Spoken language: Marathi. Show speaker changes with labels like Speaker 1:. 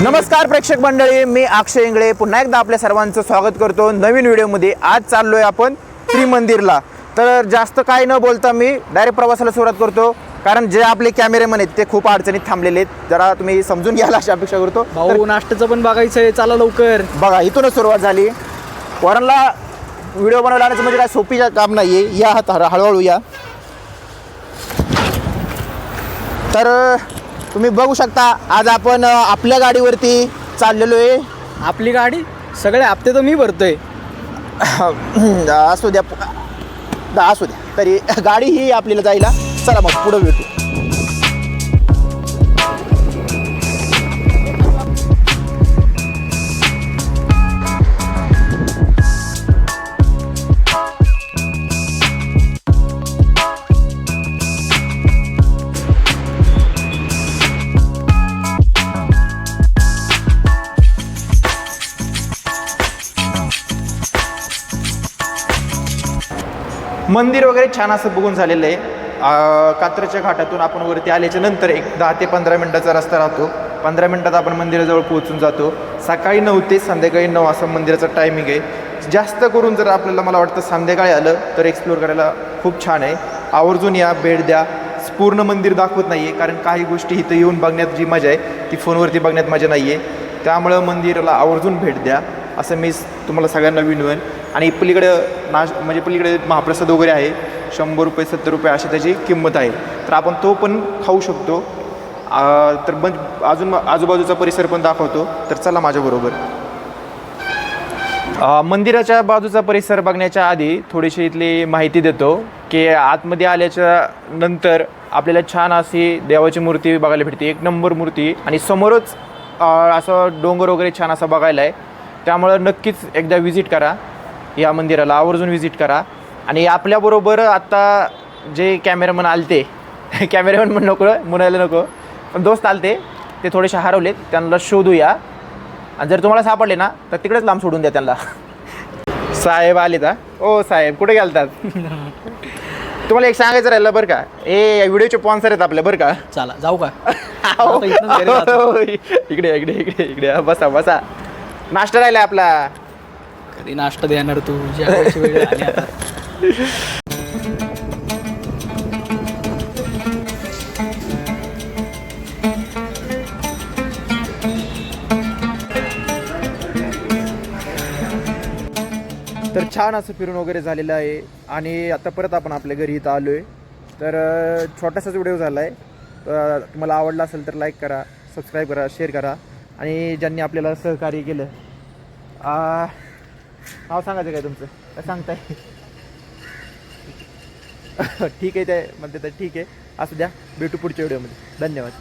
Speaker 1: नमस्कार प्रेक्षक मंडळी, मी अक्षय इंगळे पुन्हा एकदा आपल्या सर्वांचं स्वागत करतो नवीन व्हिडिओमध्ये। आज चाललोय आपण त्रिमंदिरला। तर जास्त काय न बोलता मी डायरेक्ट प्रवासाला सुरुवात करतो, कारण जे आपले कॅमेरामन आहेत ते खूप अडचणीत थांबलेले आहेत। जरा तुम्ही समजून घ्यायला अशी अपेक्षा करतो।
Speaker 2: भाऊ नाश्त्याचं पण बघायचं आहे, चला लवकर।
Speaker 1: बघा इथूनच सुरुवात झाली। पोरांना व्हिडिओ बनवायला आणायचं म्हणजे काय सोपी काम नाही आहे। या हळूहळू या। तर तुम्ही बघू शकता आज आपण आपल्या गाडीवरती चाललेलो आहे।
Speaker 2: आपली गाडी सगळे हप्ते तर मी भरतोय।
Speaker 1: असू द्या तरी गाडी ही आपल्याला जायला। चला मग पुढे भेटू। मंदिर वगैरे छान असं बघून झालेलं आहे। कात्रच्या घाटातून आपण वरती आल्याच्या नंतर एक 10 ते 15 मिनटाचा रस्ता राहतो। 15 मिनटात आपण मंदिराजवळ पोहोचून जातो। सकाळी 9 ते संध्याकाळी 9 असं मंदिराचं टायमिंग आहे। जास्त करून जर आपल्याला मला वाटतं संध्याकाळी आलं तर एक्सप्लोअर करायला खूप छान आहे। आवर्जून या, भेट द्या। पूर्ण मंदिर दाखवत नाही आहे, कारण काही गोष्टी इथं येऊन बघण्यात जी मजा आहे ती फोनवरती बघण्यात मजा नाही आहे। त्यामुळं मंदिराला आवर्जून भेट द्या असं मी तुम्हाला सगळ्यांना विनवेन। आणि पलीकडं म्हणजे पलीकडे महाप्रसाद वगैरे आहे। 100 रुपये 70 रुपये अशी त्याची किंमत आहे। तर आपण तो पण खाऊ शकतो। तर अजून आजूबाजूचा परिसर पण दाखवतो। तर चला माझ्याबरोबर। मंदिराच्या बाजूचा परिसर बघण्याच्या आधी थोडीशी इथली माहिती देतो की आतमध्ये आल्याच्या नंतर आपल्याला छान अशी देवाची मूर्ती बघायला भेटते। 1 नंबर मूर्ती, आणि समोरच असं डोंगर वगैरे छान असं बघायला आहे। त्यामुळं नक्कीच एकदा व्हिजिट करा या मंदिराला, आवर्जून व्हिजिट करा। आणि आपल्याबरोबर आत्ता जे कॅमेरामन आलते कॅमेरामन पण नको म्हणायला नको, पण दोस्त आलते ते थोडेसे हरवलेत, त्यांना शोधूया। आणि जर तुम्हाला सापडले ना तर तिकडेच लांब सोडून द्या त्यांना। साहेब आले का? ओ साहेब कुठे गेलतात? तुम्हाला एक सांगायचं राहिलं बरं का, व्हिडिओचे स्पॉन्सर आहेत आपल्या बरं का।
Speaker 2: चला जाऊ का?
Speaker 1: इकडे इकडे इकडे इकडे बसा बसा। नाश्ता राहिला आपला।
Speaker 2: कधी नाश्ता देणार तू? वेळ आली आता।
Speaker 1: तर छान असं फिरून वगैरे झालेलं आहे। आणि आता परत आपण आपल्या घरी इथं आलो आहे। तर छोटासाच व्हिडिओ झाला आहे। तुम्हाला आवडला असेल तर लाईक करा, सबस्क्राईब करा, शेअर करा। आणि ज्यांनी आपल्याला सहकार्य केलं, नाव सांगायचं काय तुमचं? काय सांगताय? ठीक आहे ते म्हणते तर ठीक आहे, असू द्या। भेटू पुढच्या व्हिडिओमध्ये। धन्यवाद।